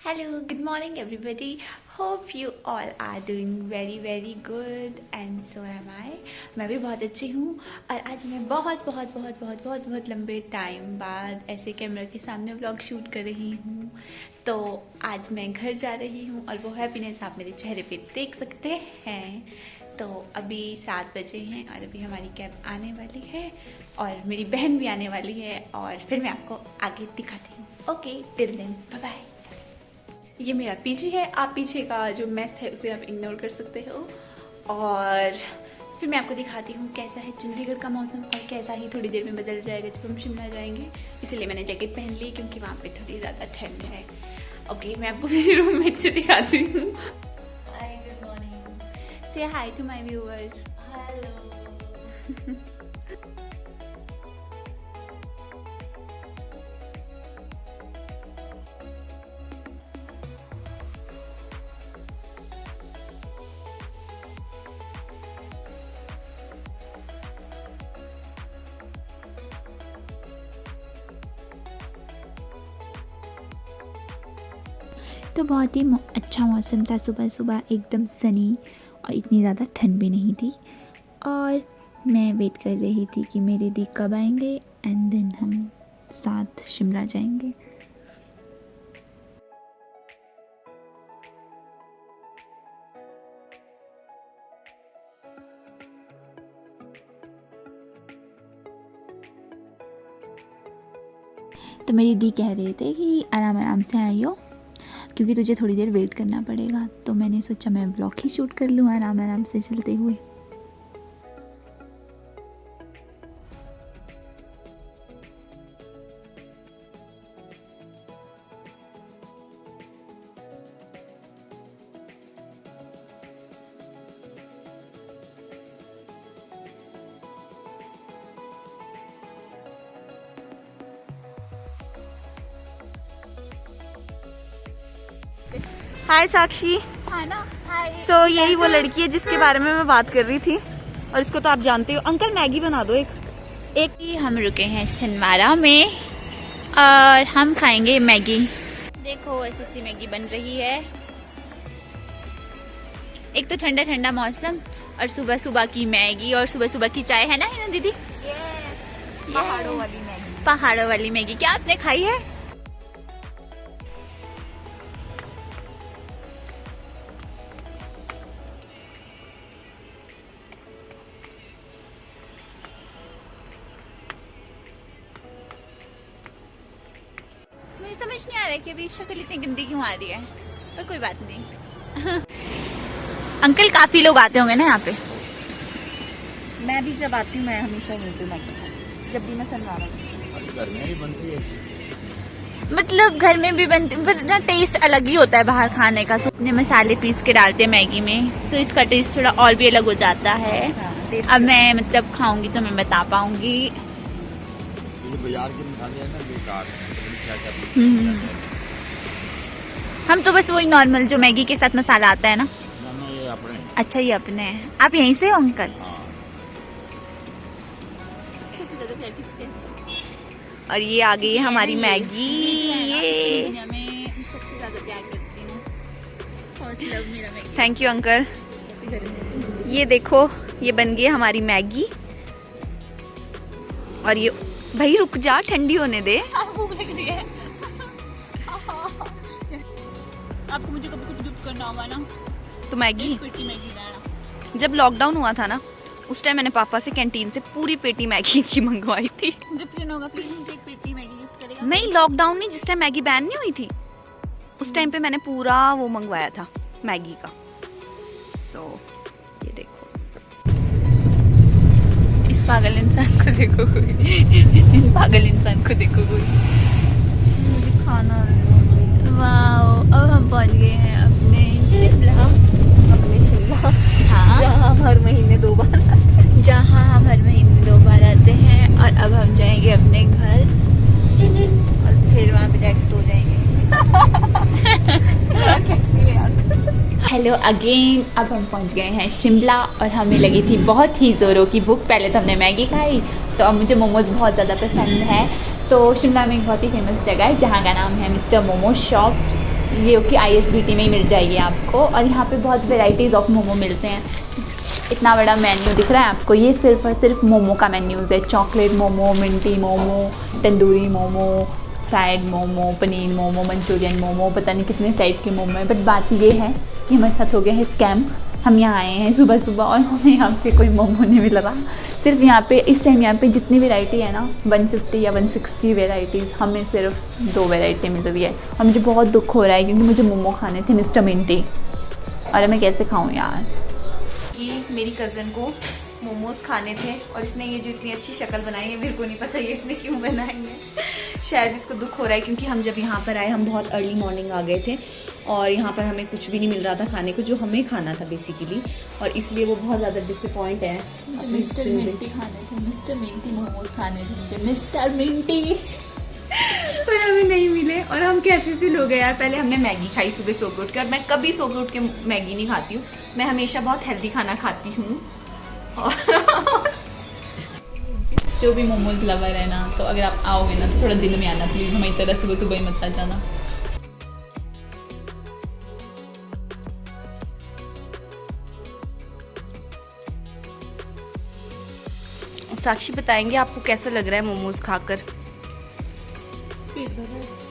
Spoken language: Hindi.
Hello, good morning everybody. Hope you all are doing very good and so am I. मैं भी बहुत अच्छी हूँ और आज मैं बहुत लंबे टाइम बाद ऐसे कैमरा के सामने व्लॉग शूट कर रही हूँ। तो आज मैं घर जा रही हूँ और वो हैप्पीनेस आप मेरे चेहरे पे देख सकते हैं। तो अभी 7 बजे हैं और अभी हमारी कैब आने वाली है और मेरी बहन भी आने वाली है और फिर मैं आपको आगे दिखाती हूँ। Okay, till then, bye bye. ये मेरा पीछे है, आप पीछे का जो मेस है उसे आप इग्नोर कर सकते हो और फिर मैं आपको दिखाती हूँ कैसा है चंडीगढ़ का मौसम और कैसा ही थोड़ी देर में बदल जाएगा जब हम शिमला जाएंगे। इसीलिए मैंने जैकेट पहन ली क्योंकि वहाँ पे थोड़ी ज़्यादा ठंड है। ओके, मैं आपको मेरे रूममेट से दिखाती हूँ। Hi, good morning. से हाय टू माय व्यूअर्स। Hello. तो बहुत ही अच्छा मौसम था, सुबह सुबह एकदम सनी और इतनी ज़्यादा ठंड भी नहीं थी और मैं वेट कर रही थी कि मेरे दी कब आएंगे एंड देन हम साथ शिमला जाएंगे। तो मेरी दी कह रहे थे कि आराम आराम से आइयो क्योंकि तुझे थोड़ी देर वेट करना पड़ेगा। तो मैंने सोचा मैं व्लॉग ही शूट कर लूँ आराम आराम से चलते हुए। हाय साक्षी। हाँ ना, हाय। सो यही वो लड़की है जिसके बारे में मैं बात कर रही थी और इसको तो आप जानते हो। अंकल मैगी बना दो एक। हम रुके हैं सनवारा में और हम खाएंगे मैगी। देखो ऐसी सी मैगी बन रही है। एक तो ठंडा ठंडा मौसम और सुबह सुबह की मैगी और सुबह सुबह की चाय, है ना दीदी? पहाड़ों वाली मैगी। पहाड़ों वाली मैगी क्या आपने खाई है? मुझे समझ नहीं आ रहा है कि अभी शक्ल इतनी गंदी क्यों आ रही है, पर कोई बात नहीं। अंकल काफी लोग आते होंगे ना यहाँ पे। मैं भी जब आती हूँ मैं हमेशा यहीं पे मैगी खाती, जब भी मैं सनवारा घर में ही बनती है। मतलब घर में भी बनती पर ना टेस्ट अलग ही होता है बाहर खाने का। अपने मसाले पीस के डालते हैं मैगी में, सो इसका टेस्ट थोड़ा और भी अलग हो जाता है। अब मैं मतलब खाऊंगी तो मैं बता पाऊंगी। बाजार के मसाले हैं ना बेकार, क्या हम तो बस वही नॉर्मल जो मैगी के साथ मसाला आता है ना। ना ये अपने। अच्छा, ये अपने हैं। आप यहीं से हो अंकल? हाँ। और ये आ गई है हमारी मैगी। ये थैंक यू अंकल। ये देखो ये बन गई है हमारी मैगी और ये भाई रुक जा, ठंडी होने दे। भूख लग रही है। आपको मुझे कभी कुछ गिफ्ट करना होगा ना तो मैगी, पेटी मैगी लाना। जब लॉकडाउन हुआ था ना उस टाइम मैंने पापा से कैंटीन से पूरी पेटी मैगी की मंगवाई थी। गिफ्ट करना होगा, प्लीज मुझे एक पेटी मैगी गिफ्ट करेगा? नहीं लॉकडाउन नहीं, जिस टाइम मैगी बैन नहीं हुई थी उस टाइम पे मैंने पूरा वो मंगवाया था मैगी का। सो ये देखो, इस पागल इंसान को देखो कोई। पागल इंसान को देखो कोई। मुझे खाना वाओ, अब हम पहुंच गए हैं अपने शिमला। हाँ, जहाँ हम हर महीने 2 बार जहाँ हम हर महीने 2 बार आते हैं और अब हम जाएंगे अपने घर और फिर वहाँ पे जाके सो जाएंगे। हेलो अगेन, अब हम पहुँच गए हैं शिमला और हमें लगी थी बहुत ही ज़ोरों की भूख। पहले तो हमने मैगी खाई, तो अब मुझे मोमोज़ बहुत ज़्यादा पसंद है। तो शिमला में एक बहुत ही फेमस जगह है जहाँ का नाम है मिस्टर मोमो शॉप्स। ये कि ISBT में ही मिल जाएगी आपको। और यहाँ पे बहुत वेराइटीज़ ऑफ मोमो मिलते हैं। इतना बड़ा मेन्यू दिख रहा है आपको, ये सिर्फ और सिर्फ मोमो का मेन्यूज़ है। Chocolate momo, Minty momo, tandoori momo, fried momo, paneer momo, Manchurian momo, पता नहीं कितने टाइप के मोमो हैं। बट बात ये है कि हमारे साथ हो गया है स्कैम। हम यहाँ आए हैं सुबह सुबह और हमें यहाँ पे कोई मोमो नहीं मिल रहा। सिर्फ यहाँ पे इस टाइम यहाँ पे जितनी वैरायटी है ना 150 या 160 वैराइटीज़, हमें सिर्फ 2 वैरायटी मिल रही है। और मुझे बहुत दुख हो रहा है क्योंकि मुझे मोमो खाने थे मिस्टर मिंटी, और मैं कैसे खाऊँ यार। कि मेरी कज़न को मोमोज खाने थे और इसने ये जो इतनी अच्छी शक्ल बनाई है, मेरे को नहीं पता ये इसने क्यों बनाई है। शायद इसको दुख हो रहा है क्योंकि हम जब यहाँ पर आए हम बहुत अर्ली मॉर्निंग आ गए थे और यहाँ पर हमें कुछ भी नहीं मिल रहा था खाने को जो हमें खाना था बेसिकली, और इसलिए वो बहुत ज़्यादा डिसअपॉइंट है। मिस्टर मिंटी खाने थे, मिस्टर मिंटी मोमोज खाने थे मुझे, मिस्टर मिंटी पर हमें नहीं मिले और हम कैसे से लोग हैं यार। पहले हमने मैगी खाई सुबह सो के उठ के, और मैं कभी सो के उठ के मैगी नहीं खाती हूँ, मैं हमेशा बहुत हेल्दी खाना खाती हूँ। और जो भी मोमोज लवर है ना, तो अगर आप आओगे ना तो थोड़ा दिन में आना प्लीज़, हमारी तरह सुबह सुबह ही मत आ जाना। साक्षी बताएंगे आपको कैसा लग रहा है मोमोज खाकर? पेट भरा है।